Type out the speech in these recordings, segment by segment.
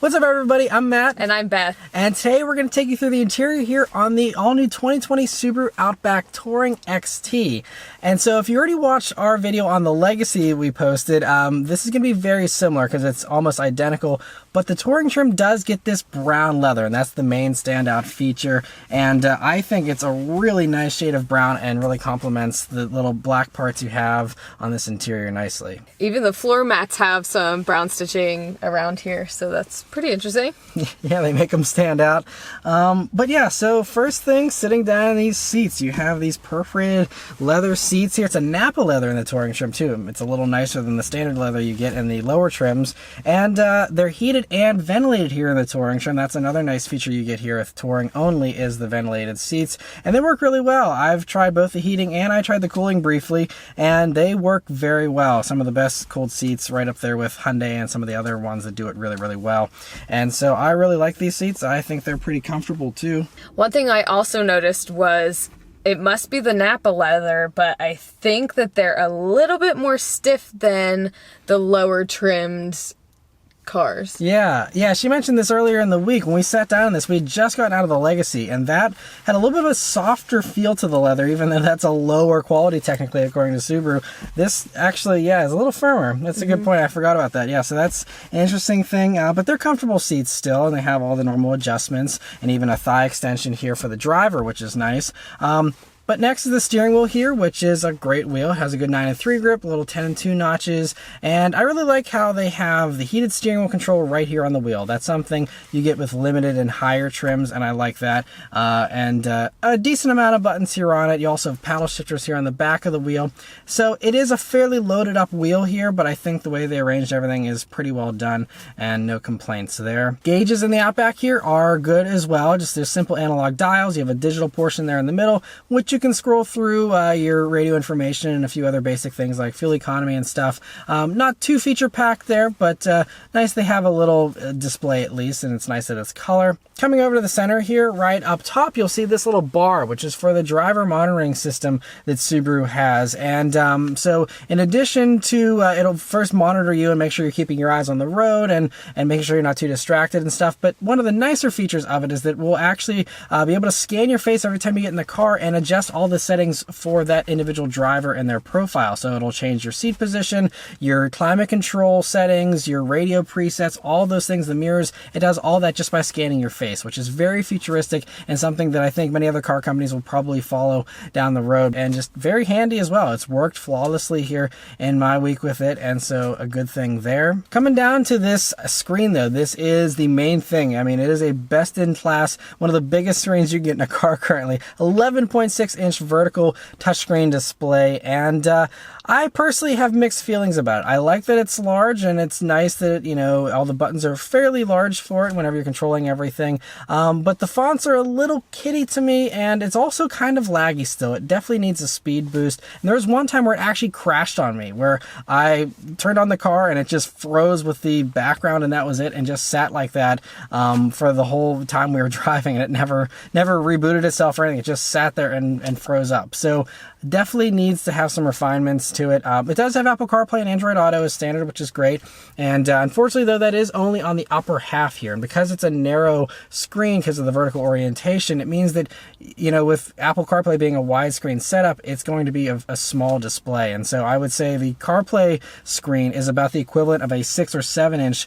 What's up, everybody? I'm Matt. And I'm Beth. And today we're going to take you through the interior here on the all-new 2020 Subaru Outback Touring XT. And so if you already watched our video on the Legacy we posted, this is going to be very similar because it's almost identical. But the Touring trim does get this brown leather, and that's the main standout feature. And I think it's a really nice shade of brown and really complements the little black parts you have on this interior nicely. Even the floor mats have some brown stitching around here, so that's pretty interesting. Yeah, they make them stand out. But yeah, so first thing, sitting down in these seats, you have these perforated leather seats here. It's a Napa leather in the Touring trim too. It's a little nicer than the standard leather you get in the lower trims. And they're heated and ventilated here in the Touring trim. That's another nice feature you get here with Touring only, is the ventilated seats. And they work really well. I've tried both the heating and I tried the cooling briefly, and they work very well. Some of the best cooled seats, right up there with Hyundai and some of the other ones that do it really, really well. And so I really like these seats. I think they're pretty comfortable too. One thing I also noticed was it must be the Napa leather, but I think that they're a little bit more stiff than the lower trimmed cars. Yeah, she mentioned this earlier in the week. When we sat down in this, we had just gotten out of the Legacy, and that had a little bit of a softer feel to the leather, even though that's a lower quality technically according to Subaru. This actually, yeah, is a little firmer. That's a good point. I forgot about that. Yeah, so that's an interesting thing, but they're comfortable seats still, and they have all the normal adjustments, and even a thigh extension here for the driver, which is nice. But next is the steering wheel here, which is a great wheel. It has a good 9-3 grip, a little 10-2 notches, and I really like how they have the heated steering wheel control right here on the wheel. That's something you get with limited and higher trims, and I like that. And a decent amount of buttons here on it. You also have paddle shifters here on the back of the wheel. So it is a fairly loaded up wheel here, but I think the way they arranged everything is pretty well done, and no complaints there. Gauges in the Outback here are good as well. Just there's simple analog dials. You have a digital portion there in the middle, which you can scroll through your radio information and a few other basic things like fuel economy and stuff. Not too feature packed there, but nice they have a little display at least, and it's nice that it's color. Coming over to the center here, right up top, you'll see this little bar, which is for the driver monitoring system that Subaru has. And so in addition to, it'll first monitor you and make sure you're keeping your eyes on the road and making sure you're not too distracted and stuff. But one of the nicer features of it is that we'll actually be able to scan your face every time you get in the car and adjust all the settings for that individual driver and their profile. So it'll change your seat position, your climate control settings, your radio presets, all those things, the mirrors. It does all that just by scanning your face, which is very futuristic and something that I think many other car companies will probably follow down the road, and just very handy as well. It's worked flawlessly here in my week with it, and so a good thing there. Coming down to this screen though, this is the main thing. I mean, it is a best in class, one of the biggest screens you can get in a car currently. 11.6-inch vertical touchscreen display, and I personally have mixed feelings about it. I like that it's large, and it's nice that, you know, all the buttons are fairly large for it whenever you're controlling everything. But the fonts are a little kiddie to me, and it's also kind of laggy still. It definitely needs a speed boost. And there was one time where it actually crashed on me, where I turned on the car and it just froze with the background, and that was it, and just sat like that for the whole time we were driving, and it never rebooted itself or anything. It just sat there and froze up. So definitely needs to have some refinements to it. It does have Apple CarPlay and Android Auto as standard, which is great. And unfortunately, though, that is only on the upper half here. And because it's a narrow screen because of the vertical orientation, it means that, you know, with Apple CarPlay being a widescreen setup, it's going to be a small display. And so I would say the CarPlay screen is about the equivalent of a 6 or 7-inch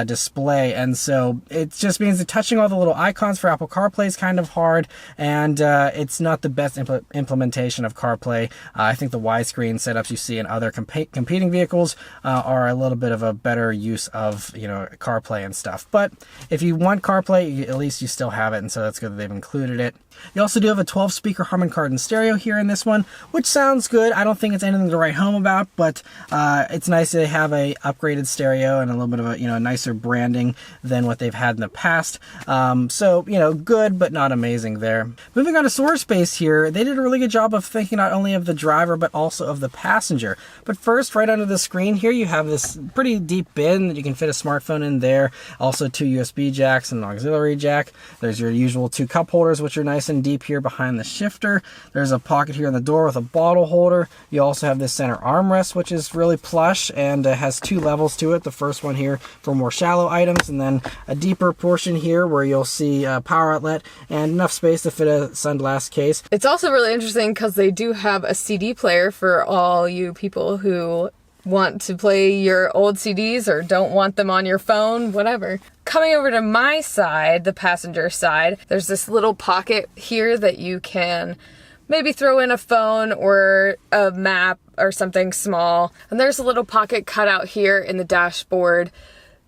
display. And so it just means that touching all the little icons for Apple CarPlay is kind of hard, and it's not the best implementation of CarPlay. I think the widescreen setups you see in other competing vehicles are a little bit of a better use of, you know, CarPlay and stuff. But if you want CarPlay, at least you still have it, and so that's good that they've included it. You also do have a 12-speaker Harman Kardon stereo here in this one, which sounds good. I don't think it's anything to write home about, but it's nice to have a upgraded stereo and a little bit of a, you know, nicer branding than what they've had in the past. So, you know, good, but not amazing there. Moving on to storage space here, they did a really good job of thinking not only of the driver, but also of the passenger. But first, right under the screen here, you have this pretty deep bin that you can fit a smartphone in there. Also 2 USB jacks and an auxiliary jack. There's your usual 2 cup holders, which are nice and deep here behind the shifter. There's a pocket here in the door with a bottle holder. You also have this center armrest, which is really plush and has 2 levels to it. The first one here for more shallow items, and then a deeper portion here where you'll see a power outlet and enough space to fit a sunglass case. It's also really interesting because they do have a CD player for all you people who want to play your old CDs or don't want them on your phone, whatever. Coming over to my side, the passenger side, there's this little pocket here that you can maybe throw in a phone or a map or something small. And there's a little pocket cut out here in the dashboard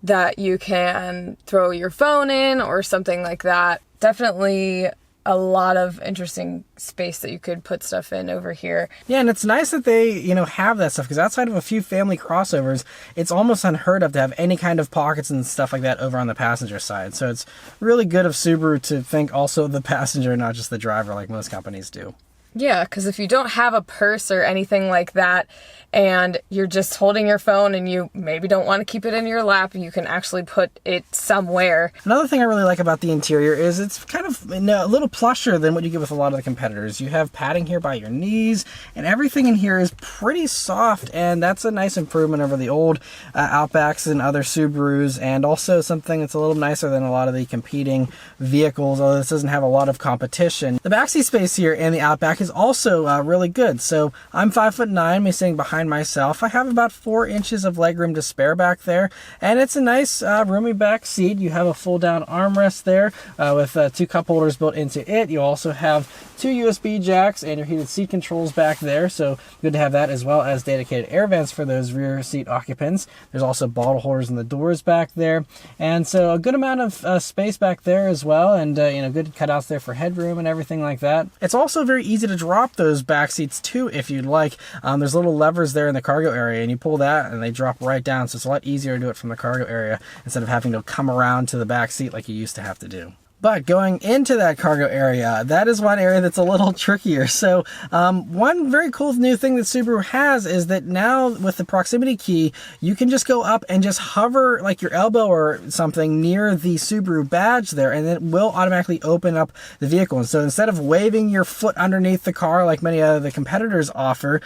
that you can throw your phone in or something like that. Definitely a lot of interesting space that you could put stuff in over here. Yeah, and it's nice that they, have that stuff, because outside of a few family crossovers, it's almost unheard of to have any kind of pockets and stuff like that over on the passenger side. So it's really good of Subaru to think also of the passenger, not just the driver like most companies do. Yeah, because if you don't have a purse or anything like that, and you're just holding your phone and you maybe don't want to keep it in your lap, you can actually put it somewhere. Another thing I really like about the interior is it's kind of a little plusher than what you get with a lot of the competitors. You have padding here by your knees, and everything in here is pretty soft, and that's a nice improvement over the old Outbacks and other Subarus, and also something that's a little nicer than a lot of the competing vehicles, although this doesn't have a lot of competition. The backseat space here in the Outback is also really good. So I'm 5'9", me sitting behind myself. I have about 4 inches of legroom to spare back there, and it's a nice roomy back seat. You have a full down armrest there with 2 cup holders built into it. You also have 2 USB jacks and your heated seat controls back there, so good to have that, as well as dedicated air vents for those rear seat occupants. There's also bottle holders in the doors back there, and so a good amount of space back there as well, and good cutouts there for headroom and everything like that. It's also very easy to drop those back seats too if you'd like. There's little levers there in the cargo area, and you pull that and they drop right down, so it's a lot easier to do it from the cargo area instead of having to come around to the back seat like you used to have to do. But going into that cargo area, that is one area that's a little trickier. So one very cool new thing that Subaru has is that now with the proximity key, you can just go up and just hover like your elbow or something near the Subaru badge there, and it will automatically open up the vehicle. And so instead of waving your foot underneath the car like many of the competitors offer,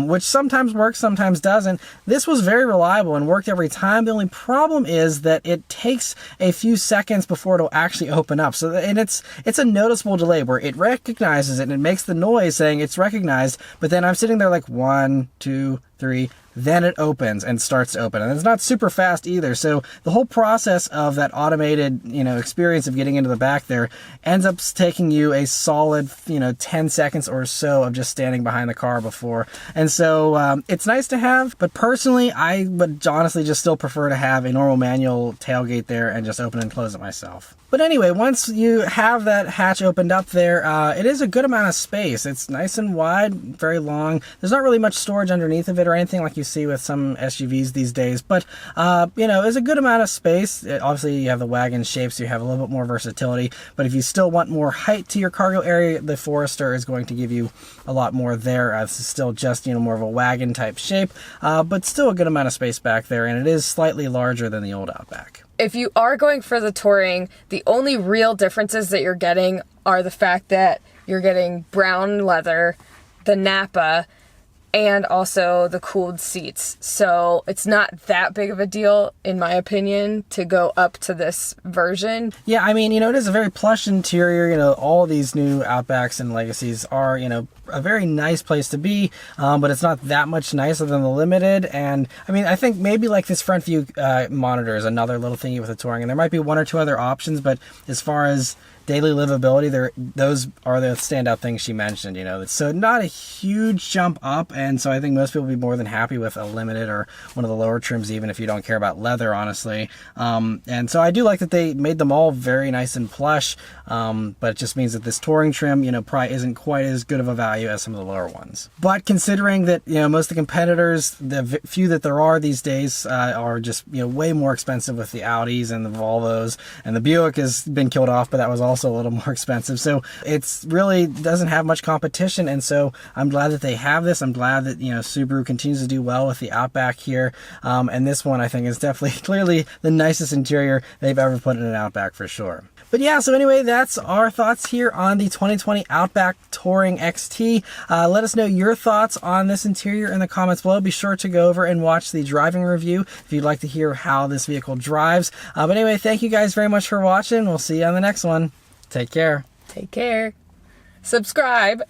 which sometimes works, sometimes doesn't, this was very reliable and worked every time. The only problem is that it takes a few seconds before it'll actually open up. So, and it's a noticeable delay where it recognizes it and it makes the noise saying it's recognized, but then I'm sitting there like 1, 2, 3, then it opens and starts to open, and it's not super fast either. So the whole process of that automated experience of getting into the back there ends up taking you a solid 10 seconds or so of just standing behind the car before. And so it's nice to have, but personally I would honestly just still prefer to have a normal manual tailgate there and just open and close it myself. But anyway, once you have that hatch opened up there, it is a good amount of space. It's nice and wide, very long. There's not really much storage underneath of it or anything like you see with some SUVs these days, but it's a good amount of space. Obviously you have the wagon shape, so you have a little bit more versatility, but if you still want more height to your cargo area, the Forester is going to give you a lot more there. This is still just more of a wagon type shape, but still a good amount of space back there, and it is slightly larger than the old Outback. If you are going for the touring, the only real differences that you're getting are the fact that you're getting brown leather, the Nappa, and also the cooled seats. So it's not that big of a deal, in my opinion, to go up to this version. Yeah, I mean, it is a very plush interior. All these new Outbacks and Legacies are, a very nice place to be, but it's not that much nicer than the Limited. And I mean, I think maybe like this front view monitor is another little thingy with the touring, and there might be 1 or 2 other options, but as far as daily livability, those are the standout things she mentioned. So not a huge jump up, and so I think most people will be more than happy with a Limited or one of the lower trims, even if you don't care about leather, honestly. And so I do like that they made them all very nice and plush, but it just means that this touring trim, probably isn't quite as good of a value value as some of the lower ones. But considering that, most of the competitors, the few that there are these days, are just, way more expensive with the Audis and the Volvos, and the Buick has been killed off, but that was also a little more expensive. So it's really doesn't have much competition, and so I'm glad that they have this. I'm glad that, Subaru continues to do well with the Outback here. And this one I think is definitely clearly the nicest interior they've ever put in an Outback for sure. But yeah, so anyway, that's our thoughts here on the 2020 Outback Touring XT. Let us know your thoughts on this interior in the comments below. Be sure to go over and watch the driving review if you'd like to hear how this vehicle drives. But anyway, thank you guys very much for watching. We'll see you on the next one. Take care. Take care. Subscribe.